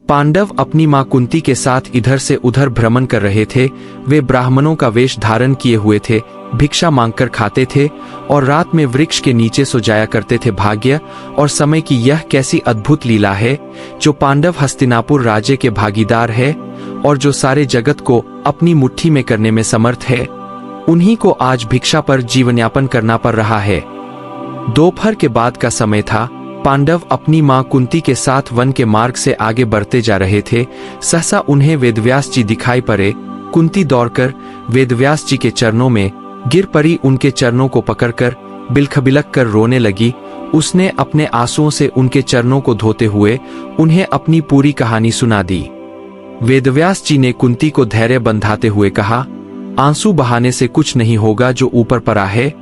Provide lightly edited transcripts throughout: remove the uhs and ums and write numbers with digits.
पांडव अपनी मां कुंती के साथ इधर से उधर भ्रमण कर रहे थे। वे ब्राह्मणों का वेश धारण किए हुए थे, भिक्षा मांगकर खाते थे और रात में वृक्ष के नीचे सो जाया करते थे। भाग्य और समय की यह कैसी अद्भुत लीला है, जो पांडव हस्तिनापुर राज्य के भागीदार है और जो सारे जगत को अपनी मुट्ठी में करने में समर्थ है, उन्हीं को आज भिक्षा पर जीवनयापन करना पड़ रहा है। दोपहर के बाद का समय था। पांडव अपनी मां कुंती के साथ वन के मार्ग से आगे बढ़ते जा रहे थे। सहसा उन्हें वेदव्यास जी दिखाई पड़े। कुंती दौड़कर वेदव्यास जी के चरणों में गिर पड़ी। उनके चरणों को पकड़कर बिलख कर रोने लगी। उसने अपने आंसुओं से उनके चरणों को धोते हुए उन्हें अपनी पूरी कहानी सुना दी। वेदव्यास जी ने कुंती को धैर्य बंधाते हुए कहा, आंसू बहाने से कुछ नहीं होगा। जो ऊपर पड़ा है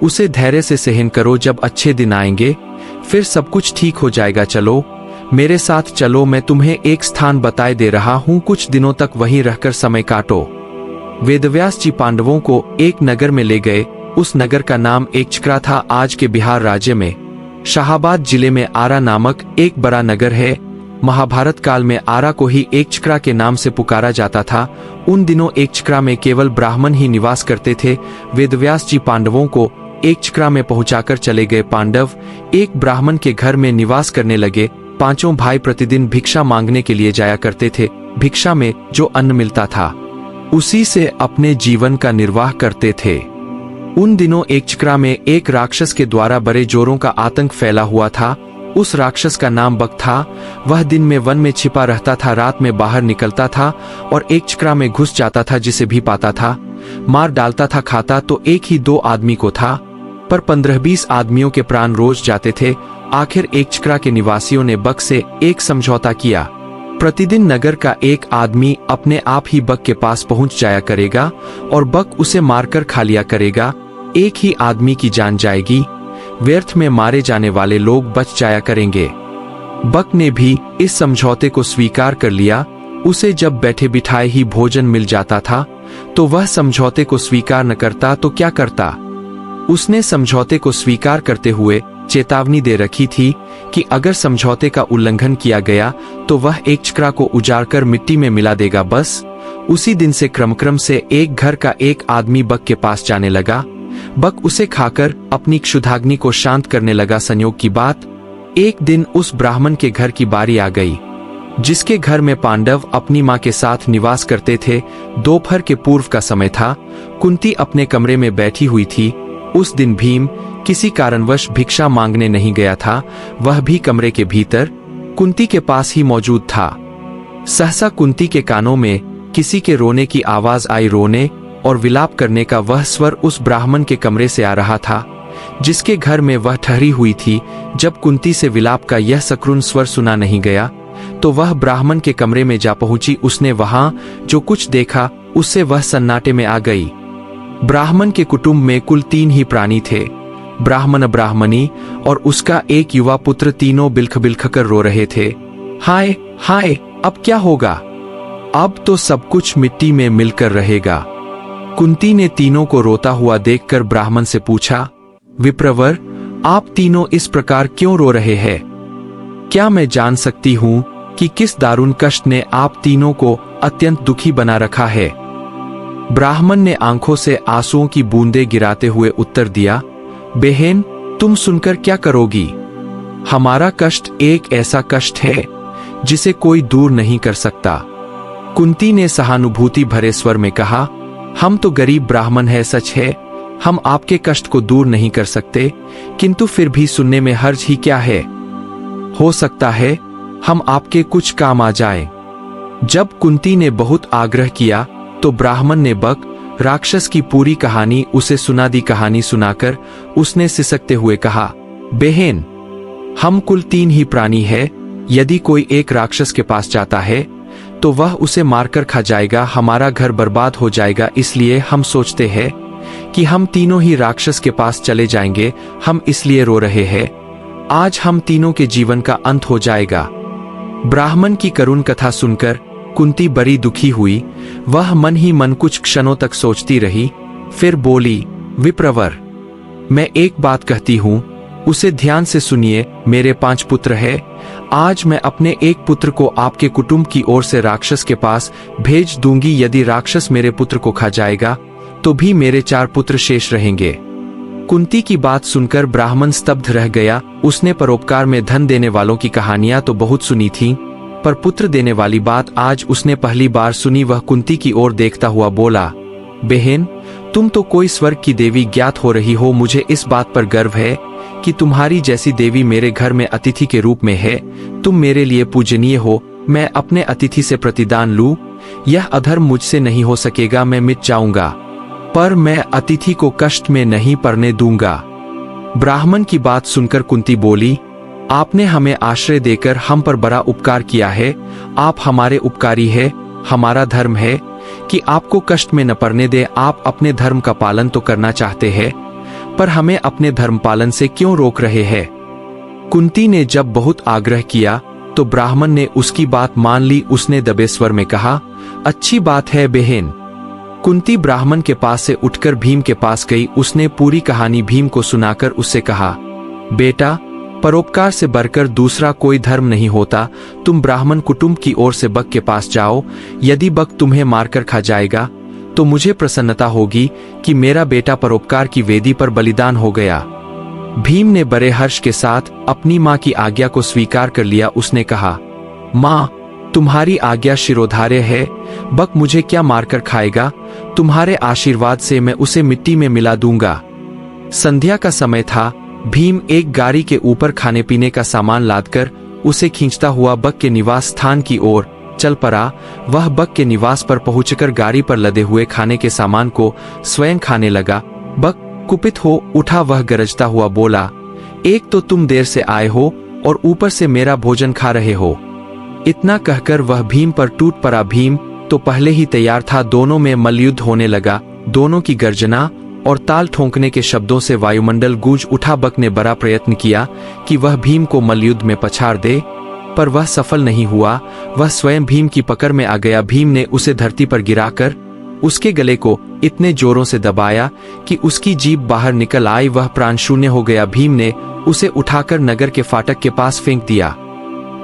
उसे धैर्य से सहन करो। जब अच्छे दिन आएंगे फिर सब कुछ ठीक हो जाएगा। चलो मेरे साथ चलो, मैं तुम्हें एक स्थान बताए दे रहा हूँ। कुछ दिनों तक वहीं रहकर समय काटो। वेदव्यास जी पांडवों को एक नगर में ले गए। उस नगर का नाम एकचक्रा था। आज के बिहार राज्य में शाहाबाद जिले में आरा नामक एक बड़ा नगर है। महाभारत काल में आरा को ही एकचक्रा के नाम से पुकारा जाता था। उन दिनों एकचक्रा में केवल ब्राह्मण ही निवास करते थे। वेदव्यास जी पांडवों को एकचक्रा में पहुंचाकर चले गए। पांडव एक ब्राह्मण के घर में निवास करने लगे। पांचों भाई प्रतिदिन भिक्षा मांगने के लिए जाया करते थे। भिक्षा में जो अन्न मिलता था उसी से अपने जीवन का निर्वाह करते थे। उन दिनों एकचक्रा में एक राक्षस के द्वारा बड़े जोरों का आतंक फैला हुआ था। उस राक्षस का नाम बक था। वह दिन में वन में छिपा रहता था, रात में बाहर निकलता था और एकचक्रा में घुस जाता था। जिसे भी पाता था मार डालता था। खाता तो एक ही दो आदमी को था, पर 15-20 आदमियों के प्राण रोज जाते थे। आखिर एकचक्रा के निवासियों ने बक से एक समझौता किया। प्रतिदिन नगर का एक आदमी अपने आप ही बक के पास पहुंच जाया करेगा और बक उसे मारकर खा लिया करेगा। एक ही आदमी की जान जाएगी, व्यर्थ में मारे जाने वाले लोग बच जाया करेंगे। बक ने भी इस समझौते को स्वीकार कर लिया। उसे जब बैठे बिठाए ही भोजन मिल जाता था तो वह समझौते को स्वीकार न करता तो क्या करता। उसने समझौते को स्वीकार करते हुए चेतावनी दे रखी थी कि अगर समझौते का उल्लंघन किया गया तो वह एकचक्रा को उजाड़कर मिट्टी में मिला देगा। बस उसी दिन से क्रमक्रम से एक घर का एक आदमी बक के पास जाने लगा। बक उसे खाकर अपनी क्षुधाग्नि को शांत करने लगा। संयोग की बात, एक दिन उस ब्राह्मण के घर की बारी आ गई, जिसके घर में पांडव अपनी मां के साथ निवास करते थे। दोपहर के पूर्व का समय था। कुंती अपने कमरे में बैठी हुई थी। उस दिन भीम किसी कारणवश भिक्षा मांगने नहीं गया था। वह भी कमरे के भीतर कुंती के पास ही मौजूद था। सहसा कुंती के कानों में किसी के रोने की आवाज आई। रोने और विलाप करने का वह स्वर उस ब्राह्मण के कमरे से आ रहा था, जिसके घर में वह ठहरी हुई थी। जब कुंती से विलाप का यह सकरुण स्वर सुना नहीं गया तो वह ब्राह्मण के कमरे में जा पहुंची। उसने वहां जो कुछ देखा उससे वह सन्नाटे में आ गई। ब्राह्मण के कुटुंब में कुल 3 ही प्राणी थे, ब्राह्मण, ब्राह्मणी और उसका एक युवा पुत्र। तीनों बिलख कर रो रहे थे। हाय हाय, अब क्या होगा? अब तो सब कुछ मिट्टी में मिलकर रहेगा। कुंती ने तीनों को रोता हुआ देखकर ब्राह्मण से पूछा, विप्रवर, आप तीनों इस प्रकार क्यों रो रहे हैं? क्या मैं जान सकती हूं कि किस दारुण कष्ट ने आप तीनों को अत्यंत दुखी बना रखा है? ब्राह्मण ने आंखों से आंसुओं की बूंदें गिराते हुए उत्तर दिया, बहन, तुम सुनकर क्या करोगी? हमारा कष्ट एक ऐसा कष्ट है जिसे कोई दूर नहीं कर सकता। कुंती ने सहानुभूति भरे स्वर में कहा, हम तो गरीब ब्राह्मण है, सच है, हम आपके कष्ट को दूर नहीं कर सकते, किंतु फिर भी सुनने में हर्ज ही क्या है? हो सकता है हम आपके कुछ काम आ जाएं। जब कुंती ने बहुत आग्रह किया तो ब्राह्मण ने बक राक्षस की पूरी कहानी उसे सुना दी। कहानी सुनाकर उसने सिसकते हुए कहा, बहन, हम कुल 3 ही प्राणी है। यदि कोई एक राक्षस के पास जाता है तो वह उसे मारकर खा जाएगा, हमारा घर बर्बाद हो जाएगा। इसलिए हम सोचते हैं कि हम तीनों ही राक्षस के पास चले जाएंगे। हम इसलिए रो रहे हैं। आज हम तीनों के जीवन का अंत हो जाएगा। ब्राह्मण की करुण कथा सुनकर कुंती बड़ी दुखी हुई। वह मन ही मन कुछ क्षणों तक सोचती रही, फिर बोली, विप्रवर, मैं एक बात कहती हूं, उसे ध्यान से सुनिए, मेरे 5 पुत्र हैं। आज मैं अपने एक पुत्र को आपके कुटुंब की ओर से राक्षस के पास भेज दूंगी। यदि राक्षस मेरे पुत्र को खा जाएगा तो भी मेरे 4 पुत्र शेष रहेंगे। कुंती की बात सुनकर ब्राह्मण स्तब्ध रह गया। उसने परोपकार में धन देने वालों की कहानियां तो बहुत सुनी थीं, पर पुत्र देने वाली बात आज उसने पहली बार सुनी। वह कुंती की ओर देखता हुआ बोला, बहन, तुम तो कोई स्वर्ग की देवी ज्ञात हो रही हो। मुझे इस बात पर गर्व है कि तुम्हारी जैसी देवी मेरे घर में अतिथि के रूप में है। तुम मेरे लिए पूजनीय हो। मैं अपने अतिथि से प्रतिदान लूं, यह अधर्म मुझसे नहीं हो सकेगा। मैं मिट जाऊंगा, पर मैं अतिथि को कष्ट में नहीं पड़ने दूंगा। ब्राह्मण की बात सुनकर कुंती बोली, आपने हमें आश्रय देकर हम पर बड़ा उपकार किया है। आप हमारे उपकारी है। हमारा धर्म है कि आपको कष्ट में न पड़ने दे। आप अपने धर्म का पालन तो करना चाहते हैं, पर हमें अपने धर्म पालन से क्यों रोक रहे हैं? कुंती ने जब बहुत आग्रह किया तो ब्राह्मण ने उसकी बात मान ली। उसने दबे स्वर में कहा, अच्छी बात है बहन। कुंती ब्राह्मण के पास से उठकर भीम के पास गई। उसने पूरी कहानी भीम को सुनाकर उससे कहा, बेटा, परोपकार से बढ़कर दूसरा कोई धर्म नहीं होता। तुम ब्राह्मण कुटुंब की ओर से बक के पास जाओ। यदि बक तुम्हें मारकर खा जाएगा तो मुझे प्रसन्नता होगी कि मेरा बेटा परोपकार की वेदी पर बलिदान हो गया। भीम ने बड़े हर्ष के साथ अपनी माँ की आज्ञा को स्वीकार कर लिया। उसने कहा, माँ, तुम्हारी आज्ञा शिरोधार्य है। बक मुझे क्या मारकर खाएगा? तुम्हारे आशीर्वाद से मैं उसे मिट्टी में मिला दूंगा। संध्या का समय था। भीम एक गाड़ी के ऊपर खाने पीने का सामान लादकर उसे खींचता हुआ बक के निवास स्थान की ओर चल पड़ा। वह बक के निवास पर पहुंचकर गाड़ी पर लदे हुए खाने के सामान को स्वयं खाने लगा। बक कुपित हो उठा। वह गरजता हुआ बोला, एक तो तुम देर से आए हो और ऊपर से मेरा भोजन खा रहे हो। इतना कहकर वह भीम पर टूट पड़ा। भीम तो पहले ही तैयार था। दोनों में मल्लयुद्ध होने लगा। दोनों की गर्जना और ताल ठोंकने के शब्दों से वायुमंडल गूंज उठा। बक ने बड़ा प्रयत्न किया कि वह भीम को मल्लयुद्ध में पछाड़ दे, पर वह सफल नहीं हुआ। वह स्वयं भीम की पकड़ में आ गया। भीम ने उसे धरती पर गिराकर उसके गले को इतने जोरों से दबाया कि उसकी जीभ बाहर निकल आई। वह प्राण शून्य हो गया। भीम ने उसे उठाकर नगर के फाटक के पास फेंक दिया।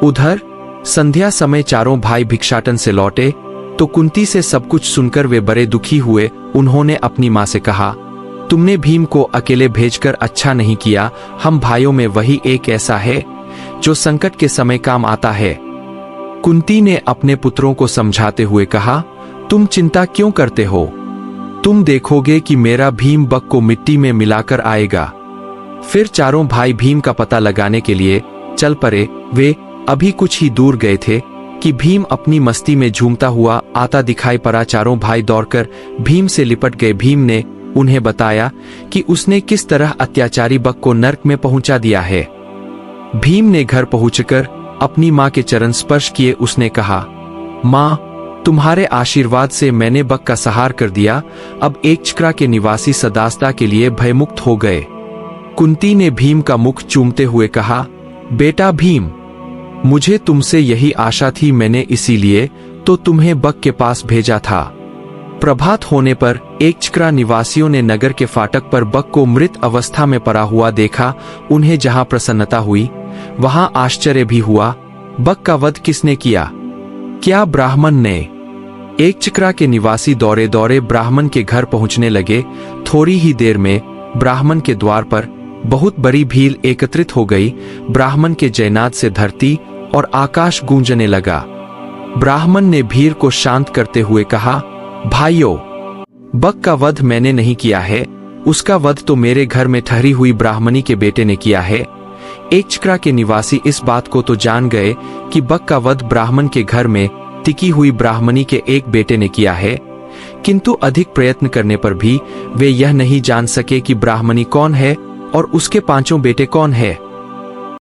उधर संध्या समय चारों भाई भिक्षाटन से लौटे तो कुंती से सब कुछ सुनकर वे बड़े दुखी हुए। उन्होंने अपनी माँ से कहा, तुमने भीम को अकेले भेजकर अच्छा नहीं किया। हम भाइयों में वही एक ऐसा है जो संकट के समय काम आता है। कुंती ने अपने पुत्रों को समझाते हुए कहा, तुम चिंता क्यों करते हो? तुम देखोगे कि मेरा भीम बक को मिट्टी में मिलाकर आएगा। फिर चारों भाई भीम का पता लगाने के लिए चल पड़े। वे अभी कुछ ही दूर गए थे कि भीम अपनी मस्ती में झूमता हुआ आता दिखाई पड़ा। चारों भाई दौड़कर भीम से लिपट गए। भीम ने उन्हें बताया कि उसने किस तरह अत्याचारी बक को नरक में पहुंचा दिया है। भीम ने घर पहुंचकर अपनी माँ के चरण स्पर्श किए। उसने कहा, माँ, तुम्हारे आशीर्वाद से मैंने बक का संहार कर दिया। अब एकचक्रा के निवासी सदास्ता के लिए भयमुक्त हो गए। कुंती ने भीम का मुख चूमते हुए कहा, बेटा भीम, मुझे तुमसे यही आशा थी। मैंने इसीलिए तो तुम्हें बक के पास भेजा था। प्रभात होने पर एकचक्रा निवासियों ने नगर के फाटक पर बक को मृत अवस्था में पड़ा हुआ देखा। उन्हें जहां प्रसन्नता हुई वहां आश्चर्य भी हुआ। बक का वध किसने किया? क्या ब्राह्मण ने? एकचक्रा के निवासी दौड़े दौड़े ब्राह्मण के घर पहुंचने लगे। थोड़ी ही देर में ब्राह्मण के द्वार पर बहुत बड़ी भीड़ एकत्रित हो गई। ब्राह्मण के जयनाद से धरती और आकाश गूंजने लगा। ब्राह्मण ने भीड़ को शांत करते हुए कहा, भाइयों, बक का वध मैंने नहीं किया है। उसका वध तो मेरे घर में ठहरी हुई ब्राह्मणी के बेटे ने किया है। एकचक्रा के निवासी इस बात को तो जान गए कि बक का वध ब्राह्मण के घर में टिकी हुई ब्राह्मणी के एक बेटे ने किया है, किंतु अधिक प्रयत्न करने पर भी वे यह नहीं जान सके कि ब्राह्मणी कौन है और उसके 5 बेटे कौन है।